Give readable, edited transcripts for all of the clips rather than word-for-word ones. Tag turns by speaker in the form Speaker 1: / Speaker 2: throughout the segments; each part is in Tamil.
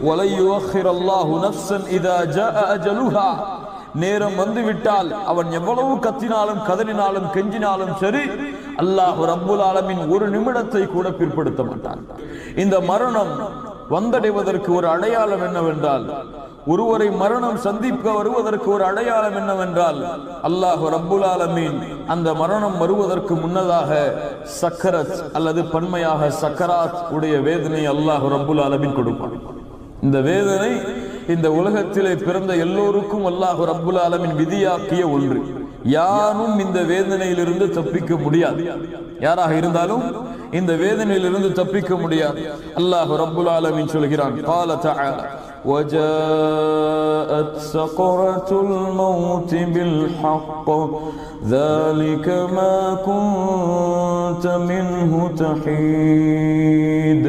Speaker 1: வலை யுஅখির அல்லாஹு நஃப்ஸன் இதா ஜாஅ அஜலுஹா, நேரம் வந்துவிட்டால் அவன் எவ்வளவு கத்தினாலும் கதறினாலும் கெஞ்சினாலும் சரி, அல்லாஹ் ரப்புல் ஆலமீன் ஒரு நிமிடத்தை கூட பிற்படுத்த மாட்டான். இந்த மரணம் வந்தடைவதற்கு ஒரு அடையாளம் என்னவென்றால், ஒருவரை மரணம் சந்திக்க வருவதற்கு ஒரு அடையாளம் என்னவென்றால், அல்லாஹ் ரப்புல் ஆலமீன் அந்த மரணம் வருவதற்கு முன்னதாக சக்கரத் அல்லது பன்மையாக சக்கராத் உடைய வேதனை அல்லாஹ் ரப்புல் ஆலமீன் கொடுப்பான். இந்த வேதனை இந்த உலகத்திலே பிறந்த எல்லோருக்கும் அல்லாஹ் ரப்புல் ஆலமீன் விதியாக்கிய ஒன்று. யாரும் இந்த வேதனையிலிருந்து தப்பிக்க முடியாது. யாராக இருந்தாலும் இந்த வேதனையிலிருந்து தப்பிக்க முடியாது. அல்லாஹ் ரப்புல் ஆலமீன் சொல்கிறான், قال تعالى وجاءت سكرة الموت بالحق ذلك ما كنت منه تحيد.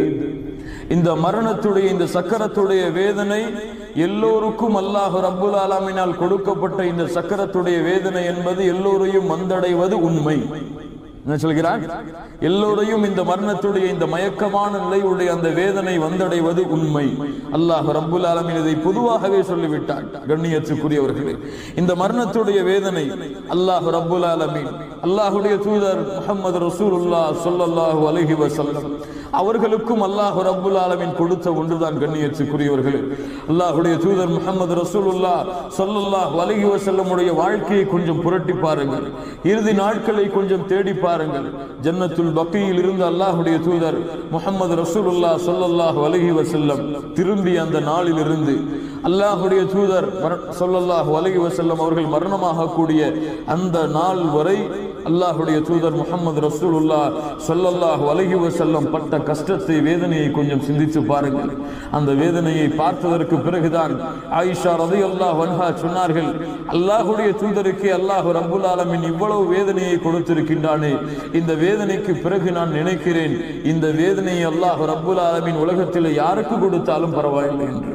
Speaker 1: இந்த மரணத்துடைய இந்த சக்கரத்துடைய வேதனை எல்லோருக்கும் அல்லாஹ் ரப்புல் ஆலமீனால் கொடுக்கப்பட்ட இந்த சக்கரத்துடைய வேதனை என்பது எல்லோரையும் வந்தடைவது உண்மை. என்ன சொல்கிறான்? எல்லோரையும் இந்த மரணத்துடைய இந்த மயக்கமான நிலையுடைய அந்த வேதனை வந்தடைவது உண்மை. அல்லாஹ் ரப்புல் ஆலமீன் இதை பொதுவாகவே சொல்லிவிட்டான். கண்ணியத்துக்குரியவர்களே, இந்த மரணத்துடைய வேதனை அல்லாஹ் ரப்புல் ஆலமீன் அல்லாஹ்வுடைய தூதர் முஹம்மது ரசூலுல்லாஹ் ஸல்லல்லாஹு அலைஹி வஸல்லம் அவர்களுக்கும் அல்லாஹ் ரப்புல் ஆலமீன் கொடுத்த ஒன்றுதான். கண்ணியத்துக்குரியவர்களே, அல்லாஹ்வுடைய தூதர் முஹம்மது ரசூலுல்லாஹ் ஸல்லல்லாஹு அலைஹி வஸல்லம் உடைய வாழ்க்கையை கொஞ்சம் புரட்டி பாருங்கள். இறுதி நாட்களை கொஞ்சம் தேடி பாருங்கள். ஜன்னத்துல் பக்கீயில் இருந்து அல்லாஹ்வுடைய தூதர் முஹம்மது ரசூலுல்லாஹ் ஸல்லல்லாஹு அலைஹி வஸல்லம் திரும்பி அந்த நாளில் இருந்து அல்லாஹ்வுடைய தூதர் ஸல்லல்லாஹு அலைஹி வஸல்லம் அவர்கள் மரணமாக கூடிய அந்த நாள் வரை அல்லாஹ்வுடைய தூதர் முஹம்மது ரசூலுல்லாஹ் ஸல்லல்லாஹு அலைஹி வஸல்லம் பட்ட கஷ்டத்தை, வேதனையை கொஞ்சம் சிந்தித்து பாருங்கள். அந்த வேதனையை பார்த்ததற்கு பிறகுதான் ஆயிஷா ரலியல்லாஹு அன்ஹா சொன்னார்கள், அல்லாஹ்வுடைய தூதருக்கு அல்லாஹ் ரப்புல் ஆலமீன் இவ்வளவு வேதனையை கொடுத்திருக்கின்றானே, இந்த வேதனைக்கு பிறகு நான் நினைக்கிறேன், இந்த வேதனையை அல்லாஹ் ரப்புல் ஆலமீன் உலகத்தில் யாருக்கு கொடுத்தாலும் பரவாயில்லை என்று.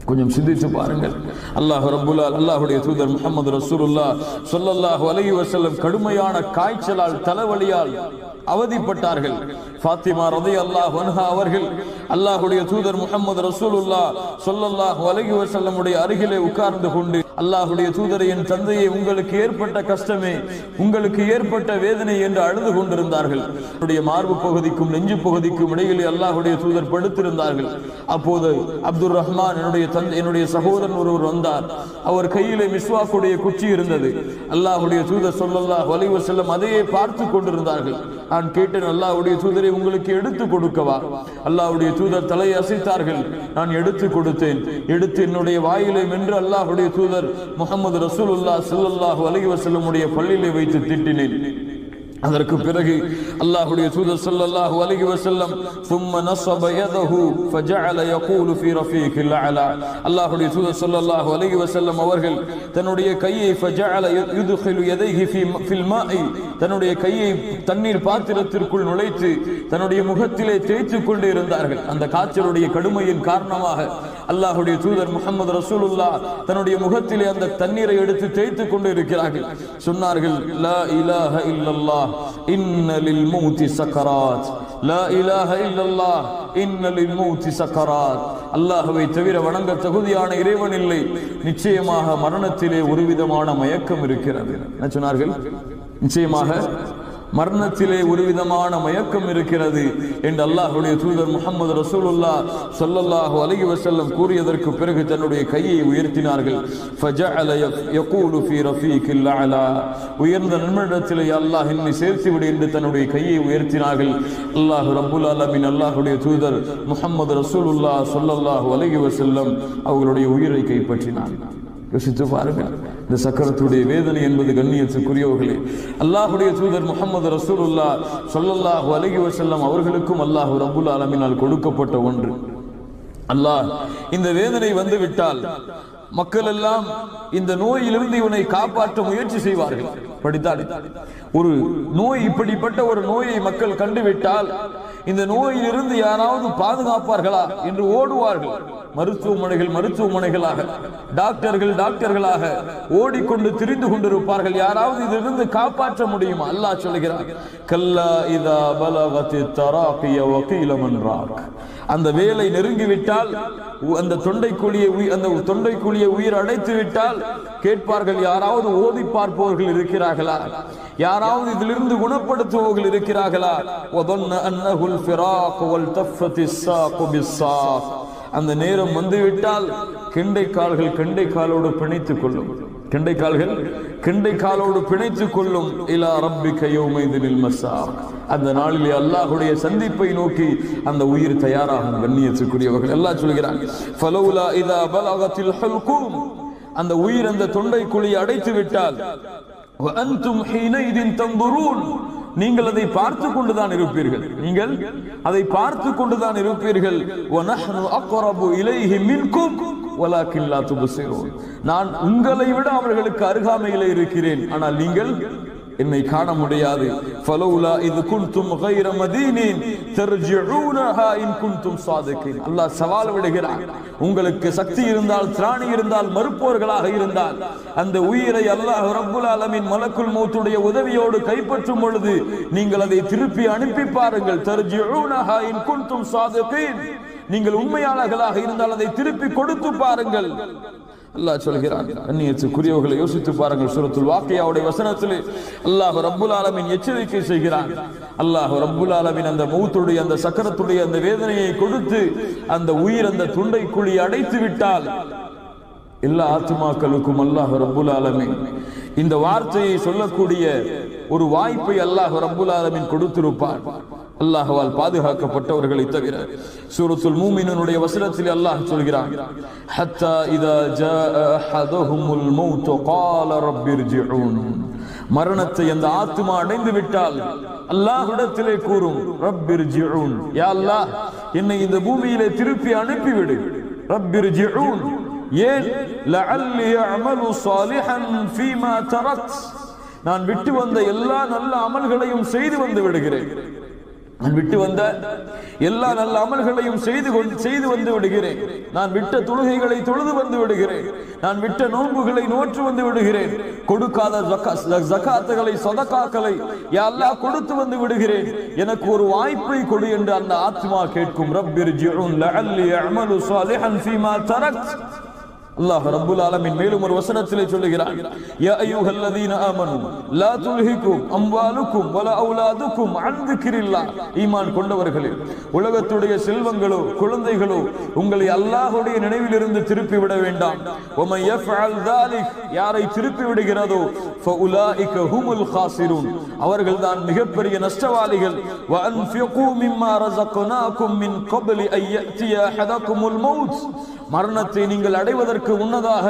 Speaker 1: கொஞ்சம் சிந்தித்து பாருங்கள். அல்லாஹ்வுடைய தூதர் முஹம்மது ரசூலுல்லாஹ் ஸல்லல்லாஹு அலைஹி வஸல்லம் கடுமையான காய்ச்சலால் தலைவலியால் அவதிப்பட்டார்கள். ஃபாத்திமா ரலியல்லாஹு அன்ஹா அவர்கள் அல்லாஹ்வுடைய தூதர் முஹம்மது ரசூலுல்லாஹ் ஸல்லல்லாஹு அலைஹி வஸல்லம் உடைய அருகிலே உட்கார்ந்து கொண்டு, அல்லாஹ்வுடைய தூதரை, என் தந்தையை, உங்களுக்கு ஏற்பட்ட கஷ்டமே, உங்களுக்கு ஏற்பட்ட வேதனை என்று அழுது கொண்டிருந்தார்கள். அவருடைய மார்பு பகுதிக்கும் நெஞ்சு பகுதிக்கும் இடையிலே அல்லாஹ்வுடைய தூதர் படுத்திருந்தார்கள். அப்போது அப்துர் ரஹ்மான் என்னுடைய சகோதரன் ஒருவர் வந்தார். அவர் கையிலே மிஸ்வாக்குடைய குச்சி இருந்தது. அல்லாஹ்வுடைய தூதர் ஸல்லல்லாஹு அலைஹி வஸல்லம் அதையே பார்த்து கொண்டிருந்தார்கள். நான் கேட்டேன், அல்லாஹ்வுடைய தூதரை உங்களுக்கு எடுத்து கொடுக்கவா? அல்லாஹ்வுடைய தூதர் தலையை அசைத்தார்கள். நான் எடுத்து கொடுத்தேன். எடுத்து என்னுடைய வாயிலை மென்று அல்லாஹ்வுடைய தூதர் முஹம்மது ரசூலுல்லாஹ் ஸல்லல்லாஹு அலைஹி வஸல்லம் உடைய பல்லிலே வைத்து திட்டினேன். அதற்கு பிறகு அல்லாஹ்வுடைய தூதர் ஸல்லல்லாஹு அலைஹி வஸல்லம் ثم نصب يده فجعل يقول في رفيق الاعلى. அல்லாஹ்வுடைய தூதர் ஸல்லல்லாஹு அலைஹி வஸல்லம் அவர்கள் தன்னுடைய கையை فجعل يدخل يديه في الماء, தன்னுடைய கையை தண்ணீர் பாத்திரத்திற்குள் நுழைத்து தன்னுடைய முகத்திலே தேய்த்து கொண்டு இருந்தார்கள். அந்த காய்ச்சலுடைய கடுமையின் காரணமாக அல்லாஹ்வுடைய தூதர் முஹம்மது ரசூலுல்லாஹ் தன்னுடைய முகத்திலே அந்த தண்ணீரை எடுத்து தேய்த்து கொண்டு இருக்கிறார்கள். சொன்னார்கள், லா இலாஹ இல்லல்லாஹ் இன்ன லில் மௌத்தி சக்கராத், லா இலாஹ இல்லல்லாஹ் இன்ன லில் மௌத்தி சக்கராத். அல்லாஹ்வை தவிர வணங்க தகுதியான இறைவன் இல்லை, நிச்சயமாக மரணத்திலே ஒரு விதமான மயக்கம் இருக்கிறது. என்ன சொன்னார்கள்? நிச்சயமாக மரணத்திலே ஒரு விதமான மயக்கம் இருக்கிறது என்று அல்லாஹ்வுடைய தூதர் முஹம்மது ரசூலுல்லாஹ் ஸல்லல்லாஹு அலைஹி வஸல்லம் கூறியதற்கு பிறகு தன்னுடைய கையை உயர்த்தினார்கள். ஃபஜஅல யகூலு ஃபீ ரஃபீகில் அலா, உயர்ந்த நன்மனிடத்திலே அல்லாஹ் என்னை சேர்த்து விடு என்று தன்னுடைய கையை உயர்த்தினார்கள். அல்லாஹ் ரப்புல் ஆலமீன் அல்லாஹ்வுடைய தூதர் முஹம்மது ரசூலுல்லாஹ் ஸல்லல்லாஹு அலைஹி வஸல்லம் அவர்களுடைய உயிரை கைப்பற்றினார். யோசித்து பாருங்கள், இந்த சக்கரத்துடைய வேதனை என்பது கண்ணியத்துக்குரியவர்களே, அல்லாஹ்வுடைய தூதர் முஹம்மது ரசூலுல்லாஹ் ஸல்லல்லாஹு அலைஹி வஸல்லம் அவர்களுக்கும் அல்லாஹ் ரப்புல் ஆலமீனால் கொடுக்கப்பட்ட ஒன்று. அல்லாஹ் இந்த வேதனை வந்துவிட்டால் மக்கள் எல்லாம் இந்த நோயிலிருந்து இவனை காப்பாற்ற முயற்சி செய்வார்கள். படித்தால் ஒரு நோய், இப்படிப்பட்ட ஒரு நோயை மக்கள் கண்டுவிட்டால் இந்த நோயிலிருந்து யாராவது பாதுகாப்பார்களா என்று ஓடுவார்கள். மருத்துவமனைகளாக டாக்டர்களாக ஓடிக்கொண்டு திரிந்து கொண்டிருப்பார்கள். யாராவது இதிலிருந்து காப்பாற்ற முடியுமா? அல்லாஹ் சொல்கிறார், கல்லா இதா பலகத்தி தராகிய வகீல மன்றாக். அந்த வேலை நெருங்கிவிட்டால், அந்த தொண்டைக்குழியை உயிர் அடைத்து விட்டால் கேட்பார்கள், யாராவது ஓதி பார்ப்பவர்கள் இருக்கிறார்களா? யாராவது இதிலிருந்து குணப்படுத்துபவர்கள் இருக்கிறார்களா? அந்த நேரம் வந்துவிட்டால் கெண்டைக்கால்கள் கெண்டைக்காலோடு பிணைத்துக் கொள்ளும். கெண்டைக்காலோடு பிணைத்துக் கொள்ளும். இலா ரப்பிக யௌமைதினில் மஸாக். அந்த நாளிலே அல்லாஹ்வுடைய சந்திப்பை நோக்கி அந்த உயிர் தயாராகும். கண்ணியத்துக்குரியவர்கள், அல்லாஹ் சொல்கிறான், ஃபலௌலா இதா பலகத்தில் ஹல்கும். அந்த உயிர் அந்த தொண்டை குழியை அடைத்து விட்டால், வஅன்தும் ஹீனைதின் தன்துரூன். நீங்கள் அதை பார்த்து கொண்டுதான் இருப்பீர்கள். வநஹ்னு அக்ரபு இலைஹி மின்கும் வலாக்கின் லா துப்சிரூன். நான் உங்களை விட அவர்களுக்கு அருகாமையிலே இருக்கிறேன், ஆனால் நீங்கள் என்னை காண முடியாது. ஃபலௌலா இத் குன்தும் கைர மதீனின் தர்ஜிஊனஹா இன் குன்தும் சாதிகீன். அல்லாஹ் சவால் விடுகிறான், உங்களுக்கு சக்தி இருந்தால், திராணி இருந்தால், மறுப்போர்களாக இருந்தால் அந்த உயிரை அல்லாஹ் ரப்புல் ஆலமீன் மலக்குல் மௌத்துடைய உதவியோடு கைப்பற்றும் பொழுது நீங்கள் அதை திருப்பி அனுப்பி பாருங்கள். தர்ஜிஊனஹா இன் குன்தும் சாதிகீன். நீங்கள் உண்மையாளர்களாக இருந்தால் அதை திருப்பி கொடுத்து பாருங்கள். அல்லாஹ் சொல்கிறான். கண்ணியத்துக்குரியவர்களை யோசித்து பாருங்கள். சூரத்துல் வாக்கியாவுடைய வசனத்திலே அல்லாஹ் ரப்புல் ஆலமீன் எச்சரிக்கை செய்கிறான். அல்லாஹ் ரப்புல் ஆலமீன் அந்த மௌத்துடைய, அந்த சக்கரத்துடைய அந்த வேதனையை கொடுத்து அந்த உயிர் அந்த துண்டை குழி அடைத்து விட்டால் எல்லா ஆத்மாக்களுக்கும் அல்லாஹ் ரப்புல் ஆலமீன் இந்த வார்த்தையை சொல்லக்கூடிய ஒரு வாய்ப்பை அல்லாஹ் ரப்புல் ஆலமீன் கொடுத்திருப்பார். அல்லாஹ்வால் பாதுகாக்கப்பட்டவர்களை தவிர. சூரத்துல் மூமினூனுடைய வசனத்தில் அல்லாஹ் சொல்கிறான், ஹத்தா இதா ஜாஅ அஹதுஹுமுல் மௌத் قال رب ارجعون. மரணத்தை அந்த ஆத்மா அடைந்து விட்டால் அல்லாஹ்விடத்திலே கூறும், ரப் இர்ஜிஊன், யா அல்லாஹ் என்னை இந்த பூமியிலே திருப்பி அனுப்பிவிடு. ரப் இர்ஜிஊன், ஏன்? லஅல்லி அஅமலு ஸாலிஹன் ஃபீமா தரக்த். நான் விட்டு வந்த எல்லா நல்ல அமல்களையும் செய்து வந்து விடுகிறேன். நான் விட்டு வந்த எல்லா நல்ல அமல்களையும் செய்து வந்து விடுகிறேன். நான் விட்ட தொழுகைகளை தொழுது வந்து விடுகிறேன். நான் விட்ட நோன்புகளை நோற்று வந்து விடுகிறேன். கொடுக்காத ஜகாத்துகளை, சதகாக்களை யா அல்லாஹ் கொடுத்து வந்து விடுகிறேன். எனக்கு ஒரு வாய்ப்பை கொடு என்று அந்த ஆத்மா கேட்கும். ரப்பிர்ஜிஊன் லஅல்லி அஅமலு ஸாலிஹன் ஃபீமா தரக்த். அல்லாஹ் ரப்புல் ஆலமீன் மேலும் ஒரு வசனத்திலே சொல்லுகிறான், யா அய்யுஹல்லதீன ஆமனூ லா துல்ஹிகும் அம்வாலுக்கும் வலா அவுலாதுக்கும் அன் திக்ரில்லாஹ். ஈமான் கொண்டவர்களே, உலகத்துடைய செல்வங்களோ குழந்தைகளோ உங்களை அல்லாஹ்வுடைய நினைவிலிருந்து திருப்பி விட வேண்டாம். வமன் யஃஅல் ذلك, யாரை திருப்பி விடுகிறதோ ஃபஉலாயிக ஹுமுல் காஸிரூன், அவர்கள்தான் மிகப்பெரிய நஷ்டவாளிகள். வஅன்ஃபிகு மிம்மா ரஸக்னாகும் மின் கப்லி அன் யஅதிய அஹதகுமுல் மௌத். மரணத்தை நீங்கள் அடைவதற்கு முன்னதாக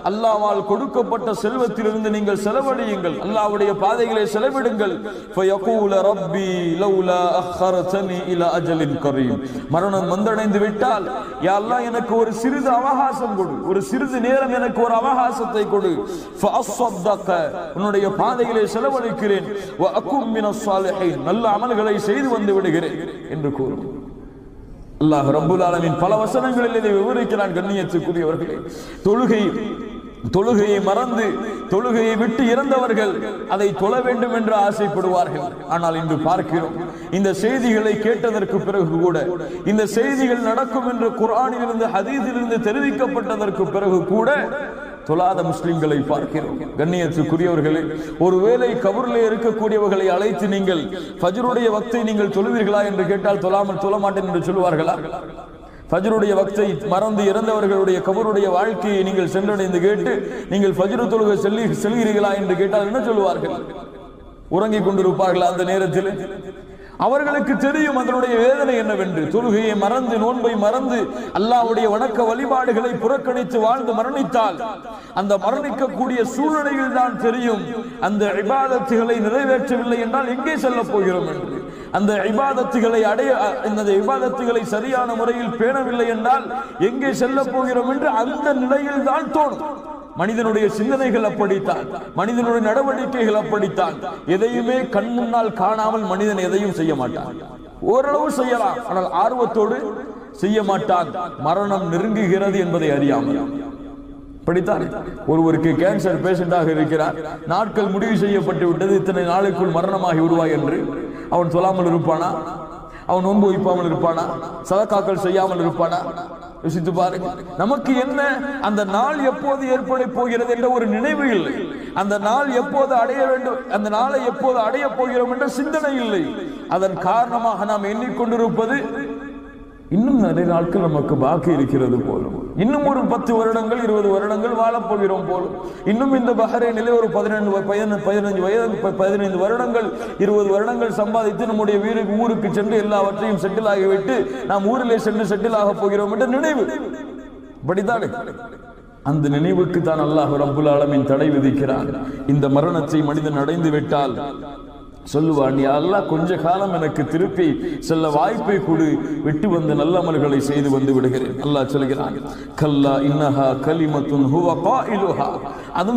Speaker 1: அல்லாஹ்வால் கொடுக்கப்பட்ட செல்வத்திலிருந்து நீங்கள் செலவழியுங்கள். அல்லாஹ்வுடைய பாதையிலே செலவிடுங்கள். ஃபயகூல ரப்பி லௌலா அഖர்தனி இலா அஜலின் கரீம். மரணம் வந்தடைந்து விட்டால், யா அல்லாஹ் எனக்கு ஒரு சிறிது அவகாசம் கொடு, ஒரு சிறிது நேரம் எனக்கு ஒரு அவகாசத்தை கொடு. ஃபஅஸ்ஸதக, உன்னுடைய பாதையிலே செலவழிக்கிறேன். வ அகும் மினஸ் ஸாலிஹீன், நல்ல அமல்களை செய்து வந்து விடுகிறேன் என்று கூறும். அல்லாஹ் ரப்புல் ஆலமீன் பல வசனங்களில் இதை விவரிக்கிறான். கண்ணியத்துக்குரியவர்களே, தொழுகையை மறந்து தொழுகையை விட்டு இறந்தவர்கள் அதை தொழ வேண்டும் என்று ஆசைப்படுவார்கள். ஆனால் இன்று பார்க்கிறோம், இந்த செய்திகளை கேட்டதற்கு பிறகு கூட, இந்த செய்திகள் நடக்கும் என்று குர்ஆனிலிருந்து ஹதீஸிலிருந்து தெரிவிக்கப்பட்டதற்கு பிறகு கூட தொழாத முஸ்லிம்களை பார்க்கிறோம். கண்ணியத்துக்குரியவர்களே, ஒருவேளை கபூரிலே இருக்கக்கூடியவர்களை அழைத்து நீங்கள் ஃபஜ்ருடைய வக்தை நீங்கள் தொழுவீர்களா என்று கேட்டால் தொழ மாட்டேன் என்று சொல்லுவார்களா? ஃபஜ்ருடைய வக்தை மறந்து இறந்தவர்களுடைய கபூருடைய வாழ்க்கையை நீங்கள் சென்றடைந்து கேட்டு நீங்கள் ஃபஜ்ரு தொழுகை செல்கிறீர்களா என்று கேட்டால் என்ன சொல்லுவார்கள்? உறங்கிக் கொண்டிருப்பார்கள் அந்த நேரத்தில். அவர்களுக்கு தெரியும் அதனுடைய வேதனை என்னவென்று. தொழுகையை மறந்து, நோன்பை மறந்து, அல்லாஹ்வுடைய வணக்க வழிபாடுகளை புறக்கணித்து வாழ்ந்து மரணித்தால் அந்த மரணிக்கக்கூடிய சூழ்நிலையில் தான் தெரியும் அந்த இபாதத்துகளை நிறைவேற்றவில்லை என்றால் எங்கே செல்ல போகிறோம் என்று. அந்த இபாதத்துகளை இந்த இபாதத்துகளை சரியான முறையில் பேணவில்லை என்றால் எங்கே செல்ல போகிறோம் என்று அந்த நிலையில் தான் தோணும். மனிதனுடைய சிந்தனைகள் அப்படித்தான், மனிதனுடைய நடவடிக்கைகள் அப்படித்தான். எதையுமே கண் முன்னால் காணாமல் மனிதன் எதையும் செய்ய மாட்டான். ஓரளவு செய்யலாம், ஆனால் ஆர்வத்தோடு செய்ய மாட்டான். மரணம் நெருங்குகிறது என்பதை அறியாமல். படித்தான். ஒருவருக்கு கேன்சர் பேஷண்டாக இருக்கிறார், நாட்கள் முடிவு செய்யப்பட்டு விட்டது, இத்தனை நாளைக்குள் மரணமாகி விடுவாய் என்று. அவன் சொல்லாமல் இருப்பானா? அவன் நோன்பு வைப்பாமல் இருப்பானா? சதகாக்கள் செய்யாமல் இருப்பானா? யோசித்து பாருங்க. நமக்கு என்ன அந்த நாள் எப்போது ஏற்பட போகிறது என்ற ஒரு நினைவு இல்லை. அந்த நாள் எப்போது அடைய வேண்டும், அந்த நாளை எப்போது அடைய போகிறோம் என்ற சிந்தனை இல்லை. அதன் காரணமாக நாம் எண்ணிக்கொண்டிருப்பது இன்னும் நிறைய நாட்கள் நமக்கு பாக்கி இருக்கிறது போலும், இன்னும் ஒரு 10 வருடங்கள் 20 வருடங்கள் வாழப்போகிறோம் போலும், இன்னும் இந்த பஹ்ரைனிலே ஒரு 15 வருடங்கள் 20 வருடங்கள் சம்பாதித்து நம்முடைய ஊருக்கு சென்று எல்லாவற்றையும் செட்டில் ஆகிவிட்டு நாம் ஊரிலே சென்று செட்டில் ஆக போகிறோம் என்ற நினைவு. படித்தானே, அந்த நினைவுக்கு தான் அல்லாஹ் ரப்புல் ஆலமீன் தடை விதிக்கிறான். இந்த மரணத்தை மனிதன் அடைந்து விட்டால் சொல்லுவான், யா அல்லாஹ் கொஞ்ச காலம் எனக்கு திருப்பி செல்ல வாய்ப்பை கொடு, விட்டு வந்த நல்ல அமல்களை செய்து வந்து விடுகிறேன். அல்லாஹ் சொல்கிறான், கல்லா இன்னஹா கலிமத்துன் ஹுவ காயிலுஹா. அது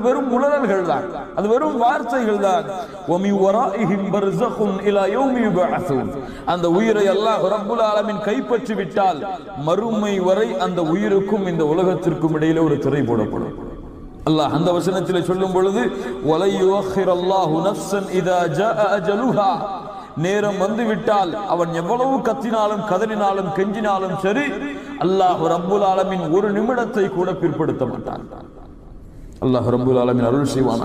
Speaker 1: வெறும் உளறல்கள் தான், அது வெறும் வார்த்தைகள் தான். வமி வராஇஹிம் பர்ஸகுன் இலா யௌமி யுபஅஸூன். அந்த உயிரை அல்லாஹ் ரப்புல் ஆலமீன் கைப்பற்றி விட்டால் மறுமை வரை அந்த உயிருக்கும் இந்த உலகத்திற்கும் இடையிலே ஒரு திரை போடப்படும். அல்லாஹ் அந்த வசனத்திலே சொல்லும் பொழுது, வலை யுஅখিরல்லாஹு நஃப்ஸன் இதா ஜாஅ அஜலுஹா. நேரம் வந்துவிட்டால் அவன் எவ்வளவு கத்தினாலும் கதறினாலும் கெஞ்சினாலும் சரி, அல்லாஹ் ரப்புல் ஆலமீன் ஒரு நிமிடத்தை கூட பிற்படுத்த மாட்டான். அல்லாஹ் ரப்புல் ஆலமீன் அருள் செய்வான்.